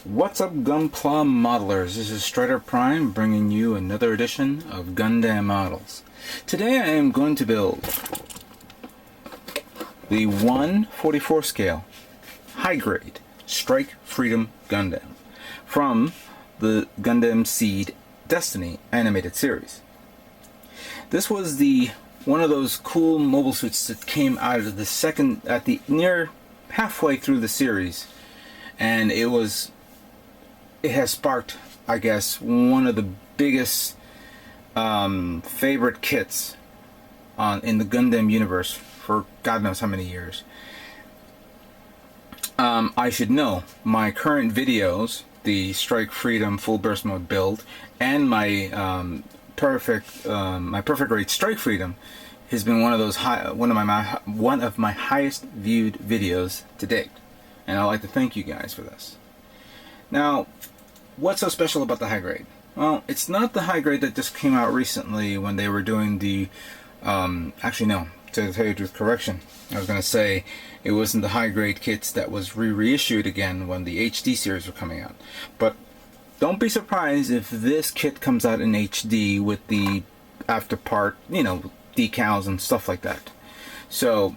What's up, Gunpla modelers? This is Strider Prime bringing you another edition of Gundam Models. Today I am going to build the 1/44 scale high grade Strike Freedom Gundam from the Gundam Seed Destiny animated series. This was one of those cool mobile suits that came out of the near halfway through the series, and it has sparked, I guess, one of the biggest favorite kits in the Gundam universe for God knows how many years. I should know my current videos, the Strike Freedom full burst mode build, and my perfect rate Strike Freedom has been one of my highest viewed videos to date, and I'd like to thank you guys for this. Now, what's so special about the high grade? Well, it's not the high grade that just came out recently when they were doing the actually no, to tell you the truth, correction, I was going to say it wasn't the high grade kits that was reissued again when the HD series were coming out. But don't be surprised if this kit comes out in HD with the after part, decals and stuff like that. So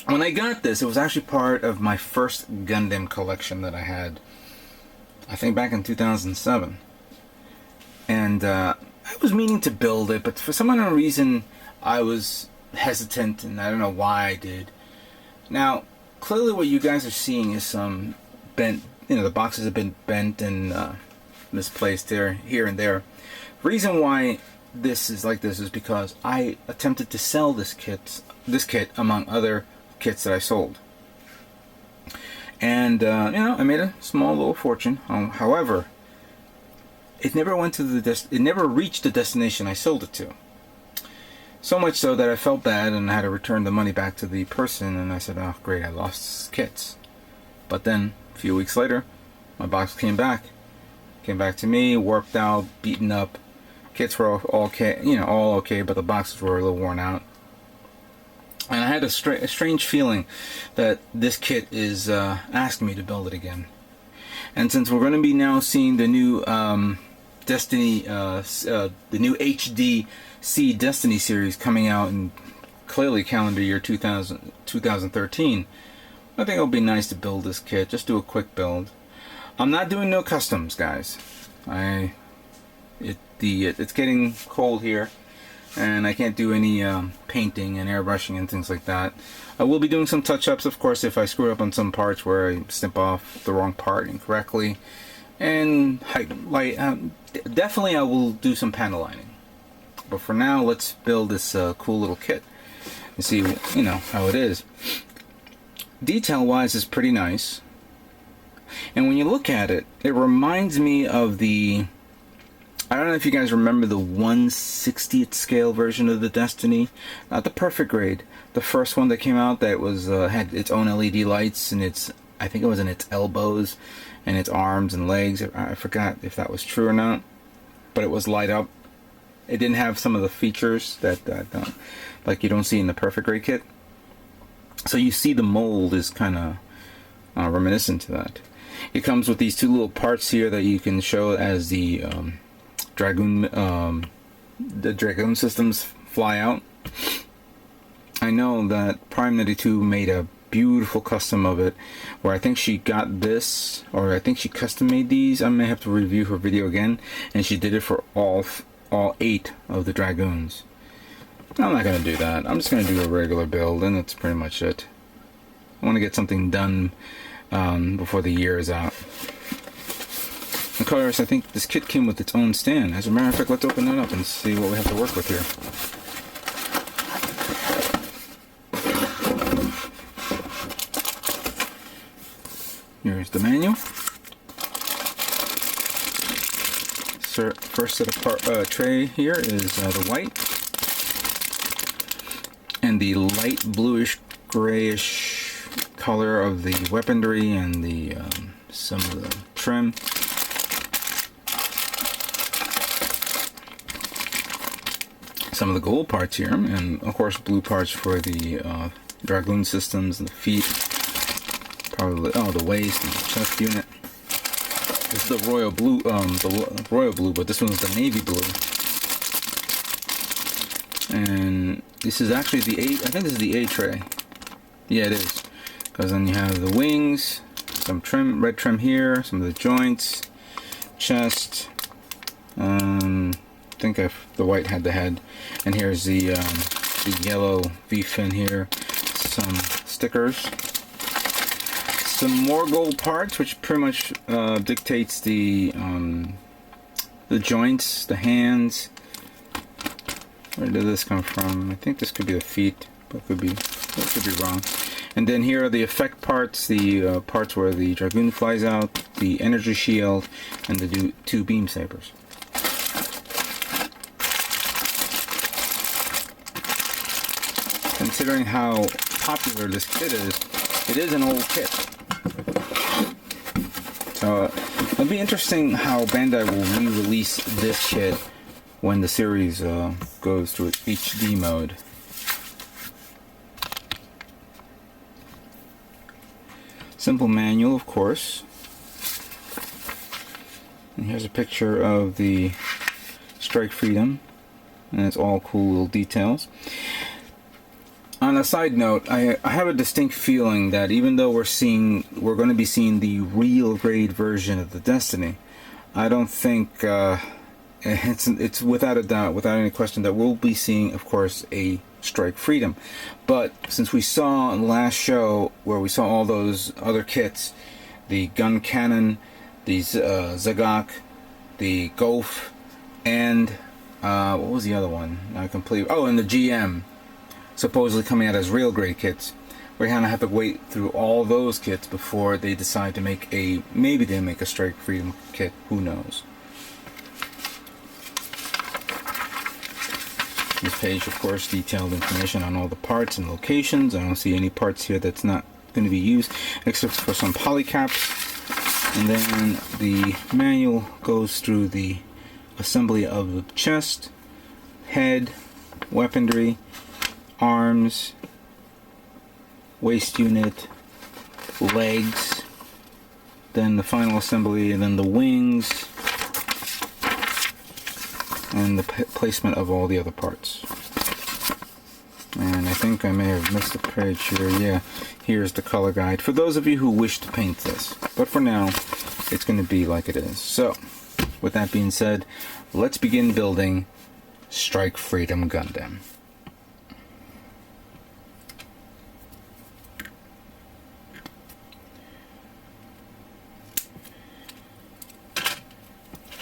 when I got this, it was actually part of my first Gundam collection that I had, I think back in 2007. And I was meaning to build it, but for some unknown reason I was hesitant, and I don't know why I did. Now, clearly what you guys are seeing is some bent, the boxes have been bent and misplaced here and there. Reason why this is like this is because I attempted to sell this kit among other kits that I sold. And I made a small little fortune. However, it never reached the destination I sold it to. So much so that I felt bad and I had to return the money back to the person, and I said, oh great, I lost kits. But then a few weeks later, my box came back to me, warped out, beaten up. Kits were all okay, but the boxes were a little worn out. And I had a strange feeling that this kit is asking me to build it again. And since we're going to be now seeing the new Destiny, the new HD Seed Destiny series coming out in clearly calendar year 2013, I think it'll be nice to build this kit. Just do a quick build. I'm not doing no customs, guys. It's getting cold here, and I can't do any painting and airbrushing and things like that. I will be doing some touch-ups, of course, if I screw up on some parts where I snip off the wrong part incorrectly. And definitely I will do some panel lining. But for now, let's build this cool little kit and see, how it is. Detail-wise, it's pretty nice. And when you look at it, it reminds me of I don't know if you guys remember the 1/60th scale version of the Destiny. Not the perfect grade. The first one that came out that was had its own LED lights, and I think it was in its elbows and its arms and legs. I forgot if that was true or not, but it was light up. It didn't have some of the features that like you don't see in the perfect grade kit. So you see the mold is kind of reminiscent to that. It comes with these two little parts here that you can show as the Dragoon systems fly out. I know that Prime 92 made a beautiful custom of it, where I think she got this, or I think she custom made these. I may have to review her video again, and she did it for all 8 of the Dragoons. I'm not going to do that. I'm just going to do a regular build, and that's pretty much it. I want to get something done before the year is out. Of course, I think this kit came with its own stand. As a matter of fact, let's open that up and see what we have to work with here. Here's the manual. First set of tray here is the white. And the light bluish grayish color of the weaponry and the some of the trim. Some of the gold parts here, and of course blue parts for the Dragoon systems and the feet, probably the waist and the chest unit. This is the royal blue, the royal blue, but this one's the navy blue. And this is actually the A. I think this is the A tray. Yeah, it is. Because then you have the wings, some trim, red trim here, some of the joints, chest. I think the white had the head, and here's the yellow V fin here. Some stickers, some more gold parts, which pretty much dictates the joints, the hands. Where did this come from? I think this could be the feet, but could be wrong. And then here are the effect parts, the parts where the Dragoon flies out, the energy shield, and the two beam sabers. Considering how popular this kit is, it is an old kit. So it'll be interesting how Bandai will re-release this kit when the series goes to HD mode. Simple manual, of course. And here's a picture of the Strike Freedom, and it's all cool little details. On a side note, I have a distinct feeling that even though we're going to be seeing the real grade version of the Destiny, I don't think it's without a doubt, without any question, that we'll be seeing, of course, a Strike Freedom. But since we saw in the last show where we saw all those other kits, the gun cannon, the Zagak, the Golf, and what was the other one? I completely. Oh, and the GM. Supposedly coming out as real grade kits. We're gonna have to wait through all those kits before they decide to make maybe they make a Strike Freedom kit. Who knows? This page, of course, detailed information on all the parts and locations. I don't see any parts here that's not going to be used, except for some polycaps. And then the manual goes through the assembly of the chest, head, weaponry, arms, waist unit, legs, then the final assembly, and then the wings, and the placement of all the other parts. And I think I may have missed a page here. Yeah, here's the color guide for those of you who wish to paint this. But for now, it's going to be like it is. So, with that being said, let's begin building Strike Freedom Gundam.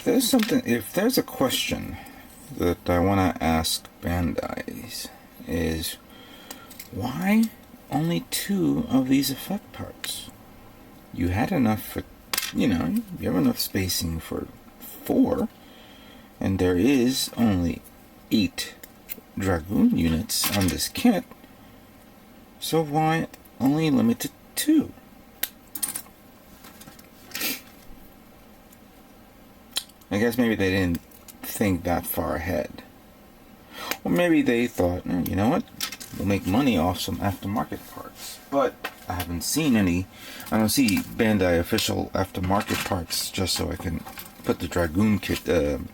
If there's a question that I want to ask Bandai is, why only 2 of these effect parts? You had enough for, you have enough spacing for 4, and there is only 8 Dragoon units on this kit, so why only limit to 2? I guess maybe they didn't think that far ahead. Or maybe they thought, you know what, we'll make money off some aftermarket parts. But I haven't seen any. I don't see Bandai official aftermarket parts just so I can put the Dragoon kit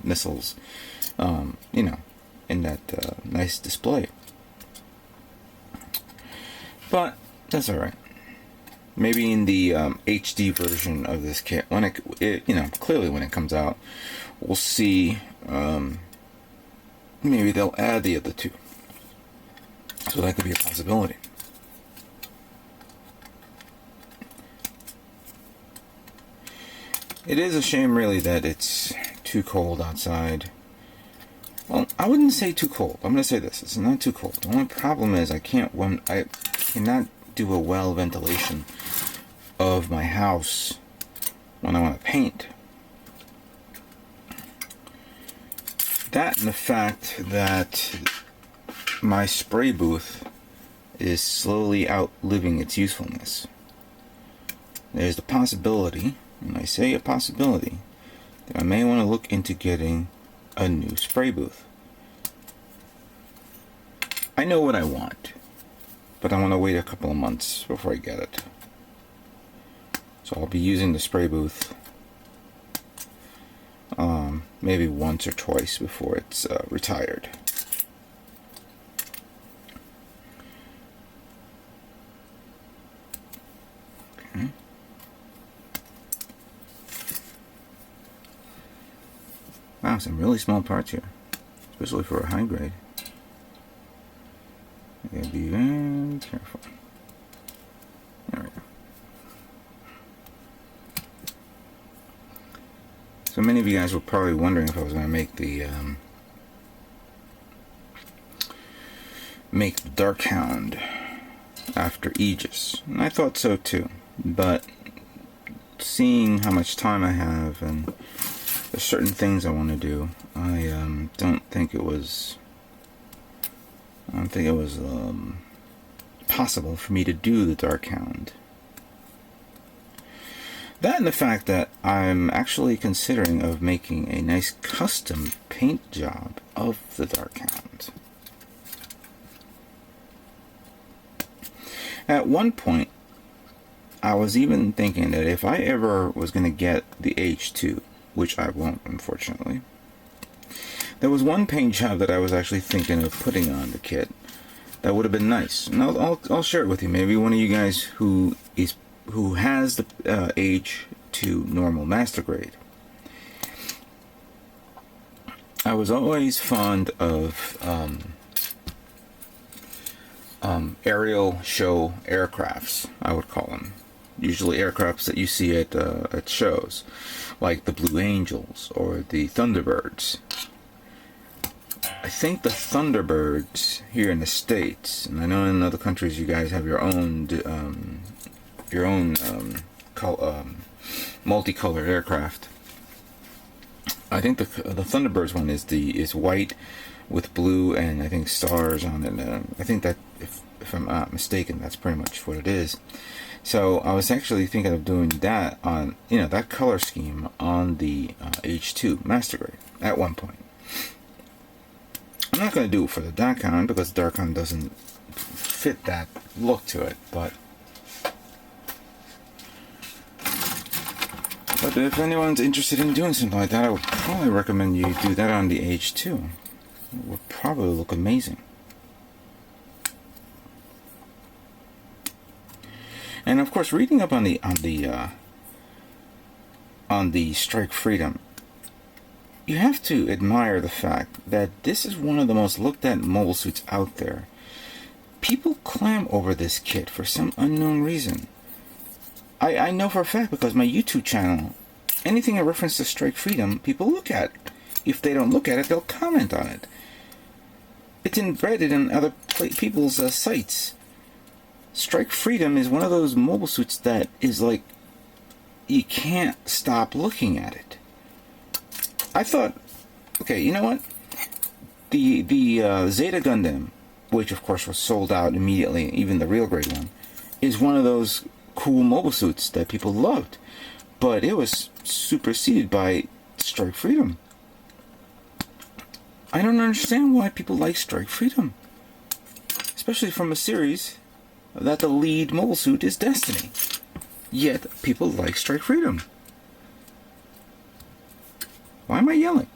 missiles, in that nice display. But that's alright. Maybe in the HD version of this kit, when clearly when it comes out, we'll see. Maybe they'll add the other 2, so that could be a possibility. It is a shame, really, that it's too cold outside. Well, I wouldn't say too cold. I'm going to say this: it's not too cold. The only problem is I cannot do a well ventilation of my house when I want to paint. That and the fact that my spray booth is slowly outliving its usefulness. There's the possibility, and I say a possibility, that I may want to look into getting a new spray booth. I know what I want, but I want to wait a couple of months before I get it. So I'll be using the spray booth maybe once or twice before it's retired. Okay. Wow, some really small parts here, especially for a high grade. You gotta be very careful. There we go. So many of you guys were probably wondering if I was going to make the Dark Hound after Aegis, and I thought so too. But seeing how much time I have and there's certain things I want to do, I don't think it was possible for me to do the Dark Hound. That and the fact that I'm actually considering of making a nice custom paint job of the Dark Hound. At one point, I was even thinking that if I ever was going to get the H2, which I won't, unfortunately, there was one paint job that I was actually thinking of putting on the kit that would have been nice. And I'll share it with you. Maybe one of you guys who has the H2 normal master grade. I was always fond of aerial show aircrafts, I would call them. Usually aircrafts that you see at shows, like the Blue Angels or the Thunderbirds. I think the Thunderbirds here in the States, and I know in other countries you guys have your own multicolored aircraft. I think the Thunderbirds one is white with blue and I think stars on it. I think that if I'm not mistaken, that's pretty much what it is. So I was actually thinking of doing that on that color scheme on the H2 master grade at one point. I'm not going to do it for the Dark Hound because the Dark Hound doesn't fit that look to it, but if anyone's interested in doing something like that, I would probably recommend you do that on the H2. It would probably look amazing. And of course, reading up on the Strike Freedom, you have to admire the fact that this is one of the most looked at mobile suits out there. People clam over this kit for some unknown reason. I know for a fact because my YouTube channel, anything in reference to Strike Freedom, people look at. If they don't look at it, they'll comment on it. It's embedded in other people's sites. Strike Freedom is one of those mobile suits that is like, you can't stop looking at it. I thought, okay, you know what? The Zeta Gundam, which of course was sold out immediately, even the real grade one, is one of those cool mobile suits that people loved, but it was superseded by Strike Freedom. I don't understand why people like Strike Freedom, especially from a series that the lead mobile suit is Destiny, yet people like Strike Freedom. Why am I yelling?